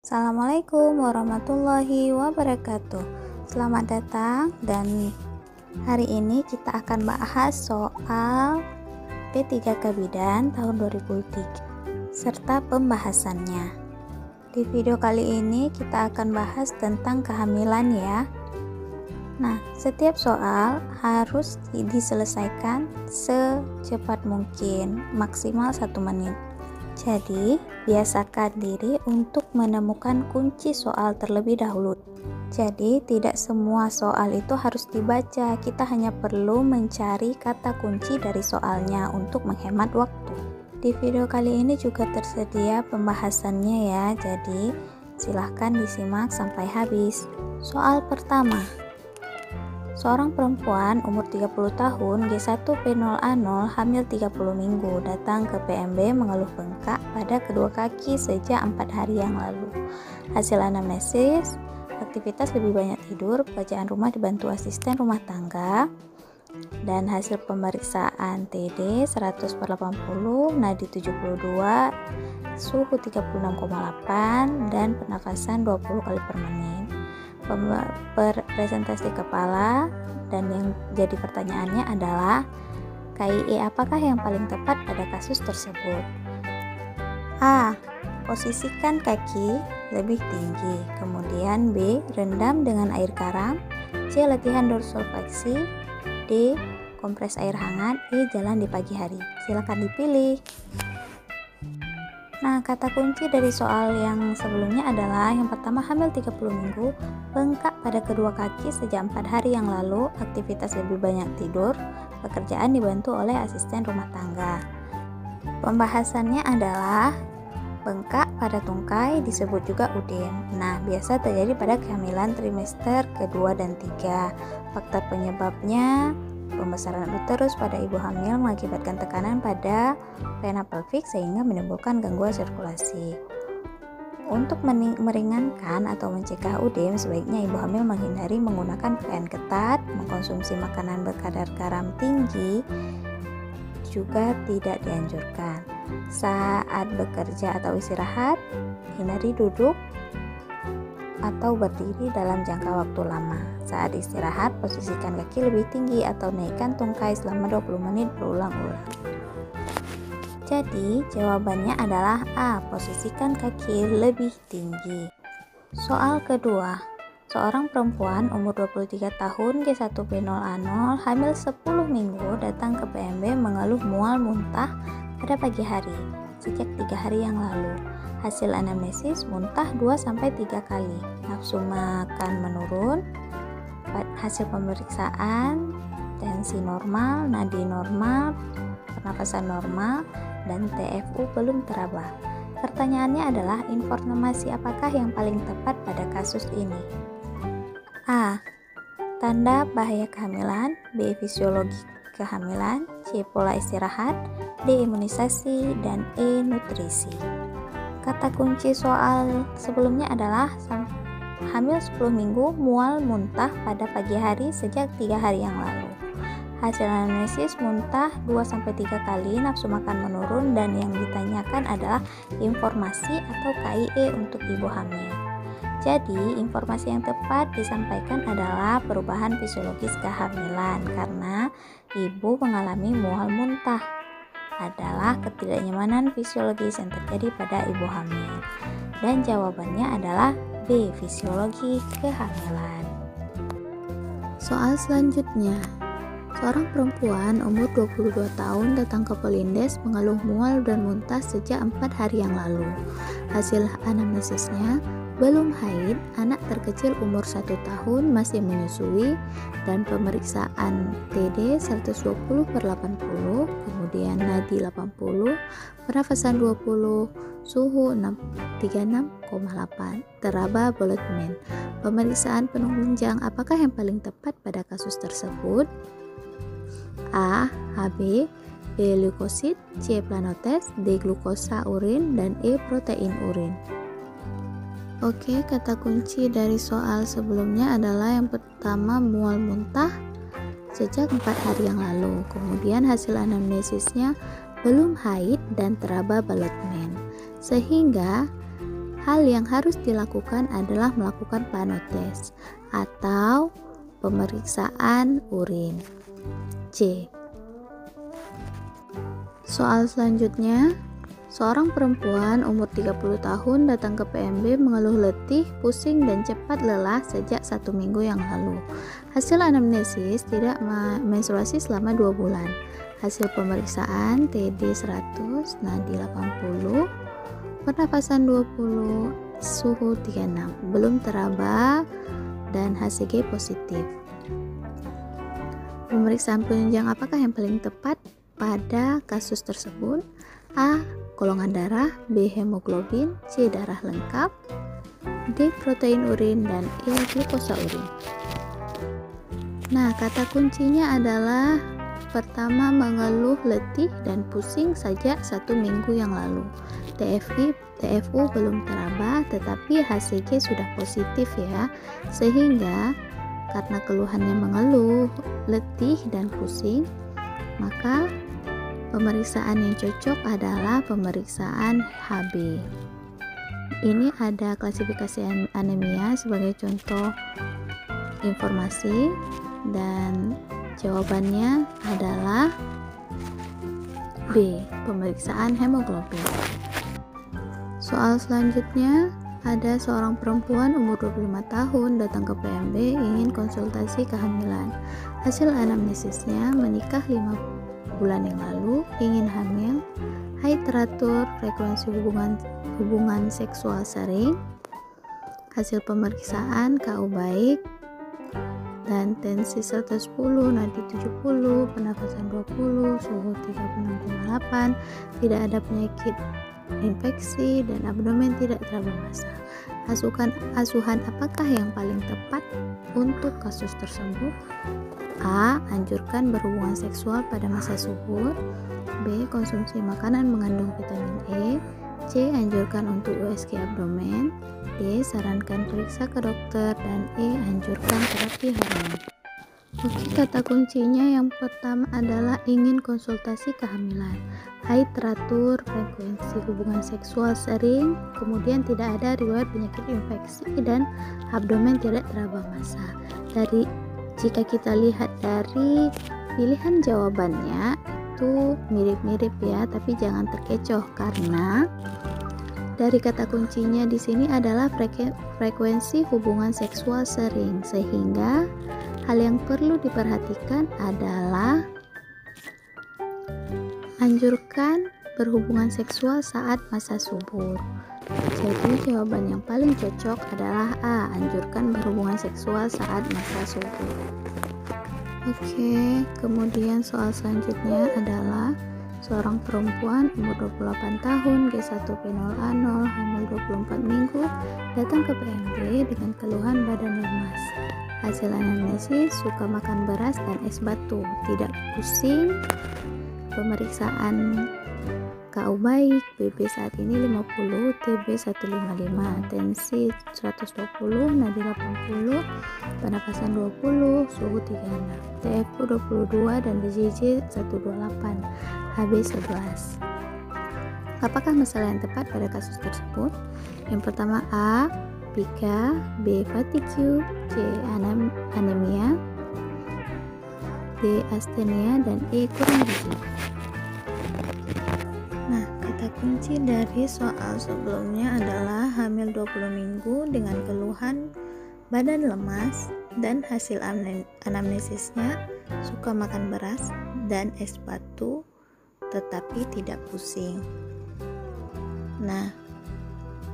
Assalamualaikum warahmatullahi wabarakatuh. Selamat datang, dan hari ini kita akan bahas soal P3K Bidan tahun 2003 serta pembahasannya. Di video kali ini kita akan bahas tentang kehamilan ya. Nah, setiap soal harus diselesaikan secepat mungkin, maksimal 1 menit. Jadi, biasakan diri untuk menemukan kunci soal terlebih dahulu. Jadi, tidak semua soal itu harus dibaca. Kita hanya perlu mencari kata kunci dari soalnya untuk menghemat waktu. Di video kali ini juga tersedia pembahasannya ya. Jadi, silahkan disimak sampai habis. Soal pertama. Seorang perempuan umur 30 tahun, G1P0A0, hamil 30 minggu, datang ke PMB mengeluh bengkak pada kedua kaki sejak 4 hari yang lalu. Hasil anamnesis, aktivitas lebih banyak tidur, pekerjaan rumah dibantu asisten rumah tangga, dan hasil pemeriksaan TD 100/80, nadi 72, suhu 36,8, dan pernafasan 20 kali per menit. Presentasi kepala, dan yang jadi pertanyaannya adalah KIE apakah yang paling tepat pada kasus tersebut? A. Posisikan kaki lebih tinggi. Kemudian B. Rendam dengan air karam. C. Latihan dorsifleksi. D. Kompres air hangat. E. Jalan di pagi hari. Silakan dipilih. Nah, kata kunci dari soal yang sebelumnya adalah yang pertama, hamil 30 minggu, bengkak pada kedua kaki sejak 4 hari yang lalu, aktivitas lebih banyak tidur, pekerjaan dibantu oleh asisten rumah tangga. Pembahasannya adalah bengkak pada tungkai disebut juga udem. Nah, biasa terjadi pada kehamilan trimester kedua dan 3. Faktor penyebabnya pembesaran uterus pada ibu hamil mengakibatkan tekanan pada vena pelvik sehingga menimbulkan gangguan sirkulasi. Untuk meringankan atau mencegah udem, sebaiknya ibu hamil menghindari menggunakan pakaian ketat, mengkonsumsi makanan berkadar garam tinggi juga tidak dianjurkan. Saat bekerja atau istirahat, hindari duduk atau berdiri dalam jangka waktu lama. Saat istirahat, posisikan kaki lebih tinggi atau naikkan tungkai selama 20 menit berulang-ulang. Jadi, jawabannya adalah A. Posisikan kaki lebih tinggi. Soal kedua. Seorang perempuan umur 23 tahun, G1P0A0, hamil 10 minggu, datang ke PMB mengeluh mual muntah pada pagi hari sejak 3 hari yang lalu. Hasil anamnesis, muntah 2-3 kali, nafsu makan menurun, hasil pemeriksaan tensi normal, nadi normal, pernafasan normal, dan TFU belum teraba. Pertanyaannya adalah informasi apakah yang paling tepat pada kasus ini? A. Tanda bahaya kehamilan. B. Fisiologi kehamilan. C. Pola istirahat. D. Imunisasi. Dan E. Nutrisi. Kata kunci soal sebelumnya adalah hamil 10 minggu, mual muntah pada pagi hari sejak 3 hari yang lalu. Hasil anamnesis, muntah 2-3 kali, nafsu makan menurun, dan yang ditanyakan adalah informasi atau KIE untuk ibu hamil. Jadi, informasi yang tepat disampaikan adalah perubahan fisiologis kehamilan karena ibu mengalami mual muntah adalah ketidaknyamanan fisiologis yang terjadi pada ibu hamil. Dan jawabannya adalah B. Fisiologi kehamilan. Soal selanjutnya. Seorang perempuan umur 22 tahun datang ke Polindes mengeluh mual dan muntah sejak 4 hari yang lalu. Hasil anamnesisnya, belum haid, anak terkecil umur 1 tahun, masih menyusui, dan pemeriksaan TD 120/80, kemudian nadi 80, pernafasan 20, suhu 36,8, teraba Boltzmann. Pemeriksaan penunjang apakah yang paling tepat pada kasus tersebut? A. HB, B. Leukosit, C. planotes, D. glukosa urin, dan E. protein urin. Oke, kata kunci dari soal sebelumnya adalah yang pertama, mual muntah sejak 4 hari yang lalu. Kemudian hasil anamnesisnya belum haid dan teraba Boltzmann. Sehingga hal yang harus dilakukan adalah melakukan planotes atau pemeriksaan urin. C. Soal selanjutnya, seorang perempuan umur 30 tahun datang ke PMB mengeluh letih, pusing, dan cepat lelah sejak 1 minggu yang lalu. Hasil anamnesis tidak menstruasi selama 2 bulan. Hasil pemeriksaan TD 100, nadi 80, pernapasan 20, suhu 36, belum teraba, dan HCG positif. Pemeriksaan penunjang apakah yang paling tepat pada kasus tersebut? A. Golongan darah, B. Hemoglobin, C. Darah lengkap, D. Protein urin, dan E. Glukosa urin. Nah, kata kuncinya adalah pertama, mengeluh letih dan pusing sejak 1 minggu yang lalu. TFU belum teraba, tetapi HCG sudah positif ya, sehingga karena keluhannya mengeluh, letih, dan pusing, maka pemeriksaan yang cocok adalah pemeriksaan HB. Ini ada klasifikasi anemia sebagai contoh informasi, dan jawabannya adalah B. Pemeriksaan hemoglobin. Soal selanjutnya, ada seorang perempuan umur 25 tahun datang ke PMB ingin konsultasi kehamilan. Hasil anamnesisnya menikah 5 bulan yang lalu, ingin hamil, haid teratur, frekuensi hubungan seksual sering, hasil pemeriksaan KU baik, dan tensi 110, nadi 70, pernafasan 20, suhu 36,8, tidak ada penyakit infeksi, dan abdomen tidak teraba massa. Asuhan apakah yang paling tepat untuk kasus tersebut? A. Anjurkan berhubungan seksual pada masa subur, B. Konsumsi makanan mengandung vitamin E, C. Anjurkan untuk USG abdomen, D. Sarankan periksa ke dokter, dan E. Anjurkan terapi hormon. Oke, kata kuncinya yang pertama adalah ingin konsultasi kehamilan, haid teratur, frekuensi hubungan seksual sering, kemudian tidak ada riwayat penyakit infeksi, dan abdomen tidak teraba massa. Jika kita lihat dari pilihan jawabannya itu mirip-mirip ya, tapi jangan terkecoh karena dari kata kuncinya di sini adalah frekuensi hubungan seksual sering, sehingga hal yang perlu diperhatikan adalah anjurkan berhubungan seksual saat masa subur. Jadi jawaban yang paling cocok adalah A. Anjurkan berhubungan seksual saat masa subur. Oke, kemudian soal selanjutnya adalah seorang perempuan umur 28 tahun, G1P0A0, hamil 24 minggu, datang ke PMB dengan keluhan badan lemas. Hasil anamnesis suka makan beras dan es batu, tidak pusing, pemeriksaan KU baik, BB saat ini 50, TB 155, tensi 120, nadi 80, pernapasan 20, suhu 36, TFU 22, dan DJJ 128, HB 11. Apakah masalah yang tepat pada kasus tersebut? Yang pertama A. Pika, B. Fatigue, C. Anemia, D. Astenia, dan E. kurang gizi. Nah, kata kunci dari soal sebelumnya adalah hamil 20 minggu dengan keluhan badan lemas, dan hasil anamnesisnya suka makan beras dan es batu tetapi tidak pusing. Nah,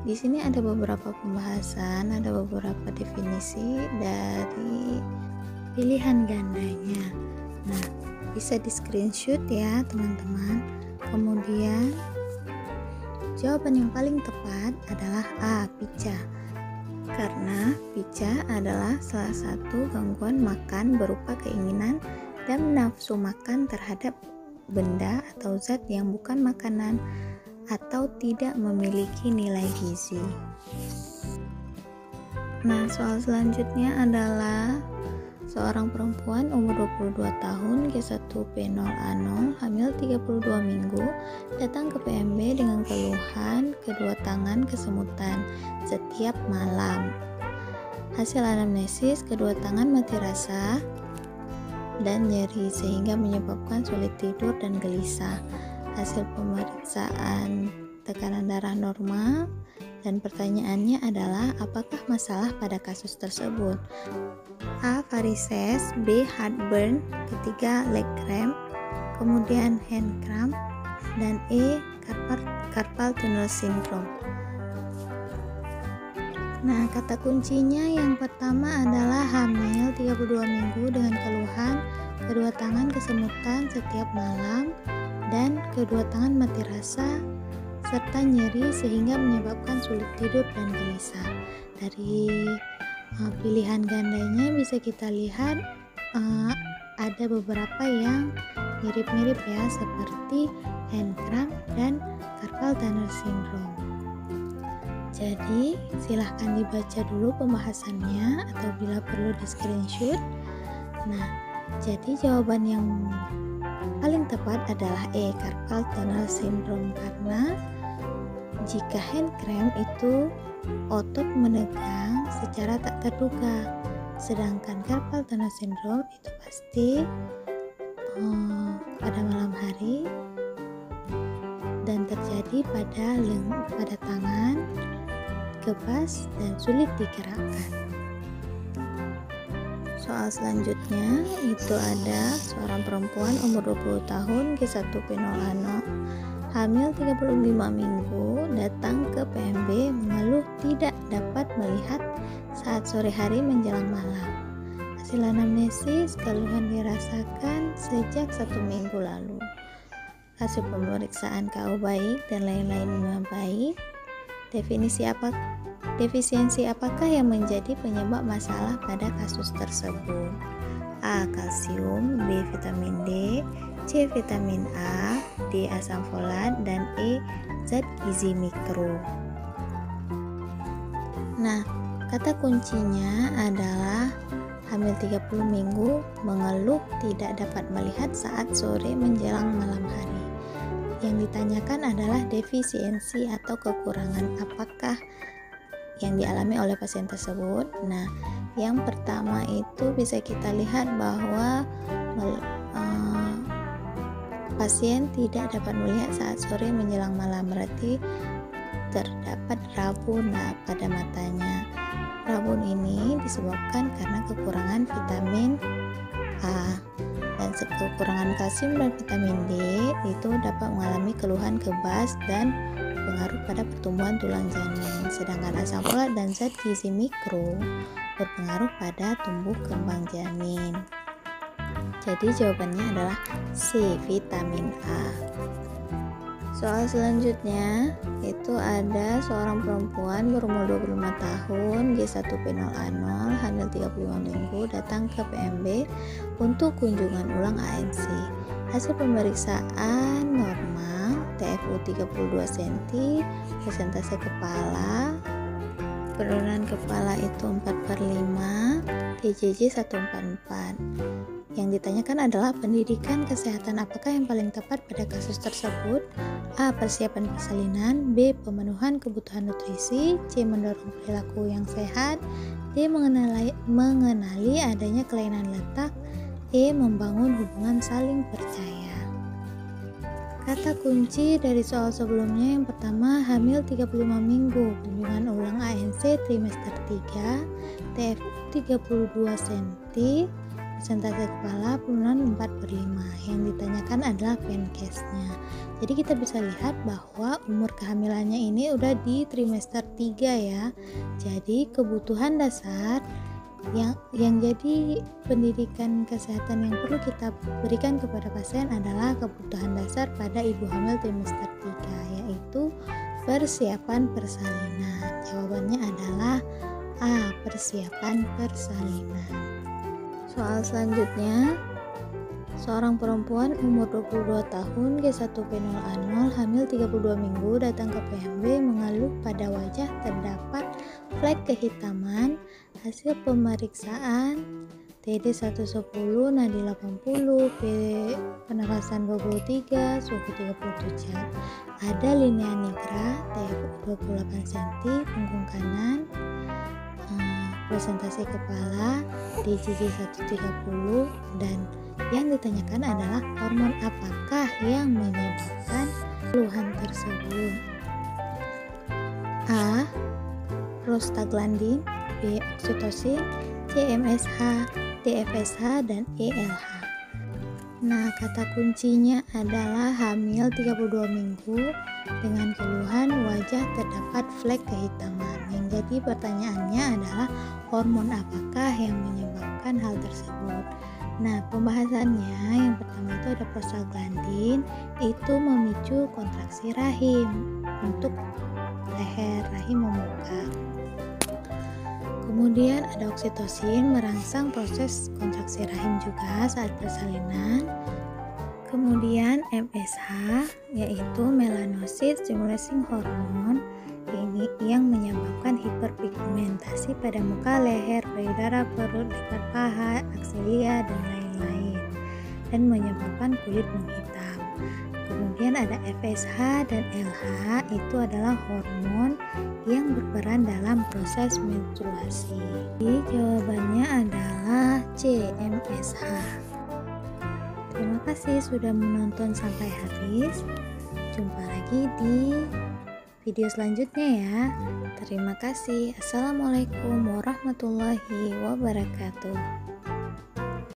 di sini ada beberapa pembahasan, ada beberapa definisi dari pilihan gandanya. Nah, bisa di screenshot ya teman-teman. Kemudian jawaban yang paling tepat adalah A. Pica, karena pica adalah salah satu gangguan makan berupa keinginan dan nafsu makan terhadap benda atau zat yang bukan makanan atau tidak memiliki nilai gizi. Nah, soal selanjutnya adalah Seorang perempuan umur 22 tahun G1P0A0 hamil 32 minggu datang ke PMB dengan keluhan kedua tangan kesemutan setiap malam. Hasil anamnesis, kedua tangan mati rasa dan nyeri sehingga menyebabkan sulit tidur dan gelisah. Hasil pemeriksaan tekanan darah normal, dan pertanyaannya adalah apakah masalah pada kasus tersebut? A. Varises, B. Heartburn, ketiga leg cramp, kemudian hand cramp, dan E. Carpal tunnel syndrome. Nah, kata kuncinya yang pertama adalah hamil 32 minggu dengan keluhan kedua tangan kesemutan setiap malam dan kedua tangan mati rasa serta nyeri sehingga menyebabkan sulit tidur dan gelisah. Dari pilihan gandanya bisa kita lihat ada beberapa yang mirip-mirip ya, seperti hand cramp dan carpal tunnel syndrome. Jadi silahkan dibaca dulu pembahasannya atau bila perlu di screenshot. Nah, jadi jawaban yang paling tepat adalah E, carpal tunnel syndrome, karena jika hand cramp itu otot menegang secara tak terduga, sedangkan carpal tunnel syndrome itu pasti pada malam hari dan terjadi pada tangan, kebas dan sulit digerakkan. Soal selanjutnya itu ada seorang perempuan umur 20 tahun G1P0A0 hamil 35 minggu datang ke PMB mengeluh tidak dapat melihat saat sore hari menjelang malam. Hasil anamnesis, keluhan dirasakan sejak 1 minggu lalu. Hasil pemeriksaan KU baik dan lain-lainnya baik. Defisiensi apakah yang menjadi penyebab masalah pada kasus tersebut? A. Kalsium, B. Vitamin D, C. Vitamin A, D. Asam folat, dan E. Zat gizi mikro. Nah, kata kuncinya adalah hamil 30 minggu mengeluh tidak dapat melihat saat sore menjelang malam hari. Yang ditanyakan adalah defisiensi atau kekurangan apakah yang dialami oleh pasien tersebut. Nah, yang pertama itu bisa kita lihat bahwa pasien tidak dapat melihat saat sore menjelang malam, berarti terdapat rabun pada matanya. Rabun ini disebabkan karena kekurangan vitamin A, dan kekurangan kalsium dan vitamin D itu dapat mengalami keluhan kebas dan berpengaruh pada pertumbuhan tulang janin, sedangkan asam folat dan zat gizi mikro berpengaruh pada tumbuh kembang janin. Jadi jawabannya adalah C, vitamin A. Soal selanjutnya itu ada seorang perempuan berumur 25 tahun G1P0A0 hamil 35 minggu datang ke PMB untuk kunjungan ulang ANC. Hasil pemeriksaan normal, TFU 32 cm, persentase kepala, penurunan kepala itu 4/5, TJJ 144. Yang ditanyakan adalah pendidikan kesehatan apakah yang paling tepat pada kasus tersebut? A. Persiapan persalinan, B. Pemenuhan kebutuhan nutrisi, C. Mendorong perilaku yang sehat, D. Mengenali adanya kelainan letak, E. Membangun hubungan saling percaya. Kata kunci dari soal sebelumnya yang pertama hamil 35 minggu, kunjungan ulang ANC trimester 3, TFU 32 cm, persentase kepala penurunan 4/5. Yang ditanyakan adalah pencase-nya. Jadi kita bisa lihat bahwa umur kehamilannya ini udah di trimester 3 ya. Jadi kebutuhan dasar yang jadi pendidikan kesehatan yang perlu kita berikan kepada pasien adalah kebutuhan dasar pada ibu hamil trimester 3, yaitu persiapan persalinan. Jawabannya adalah A. Persiapan persalinan. Soal selanjutnya, seorang perempuan umur 22 tahun G1P0A0 hamil 32 minggu datang ke PMB mengeluh pada wajah terdapat flek kehitaman. Hasil pemeriksaan TD 110, nadi 80, P penerasan 23, suhu 30 derajat. Ada linea nigra, TF 28 cm, punggung kanan, presentasi kepala, DJJ 130, dan yang ditanyakan adalah hormon apakah yang menyebabkan keluhan tersebut. A. Prostaglandin, B. Oksitosin, C. MSH, D. FSH, dan E. LH. Nah, kata kuncinya adalah hamil 32 minggu dengan keluhan wajah terdapat flek kehitaman. Yang jadi pertanyaannya adalah hormon apakah yang menyebabkan hal tersebut. Nah, pembahasannya yang pertama itu ada prostaglandin, itu memicu kontraksi rahim untuk leher rahim membuka. Kemudian ada oksitosin, merangsang proses kontraksi rahim juga saat persalinan. Kemudian MSH, yaitu melanocyte stimulating hormone, ini yang menyebabkan hiperpigmentasi pada muka, leher, payudara, perut, dekat paha, akselia, dan lain-lain, dan menyebabkan kulit menghitam. Kemudian ada FSH dan LH, itu adalah hormon yang berperan dalam proses menstruasi. Jadi jawabannya adalah C, MSH. Terima kasih sudah menonton sampai habis. Jumpa lagi di video selanjutnya ya. Terima kasih. Assalamualaikum warahmatullahi wabarakatuh.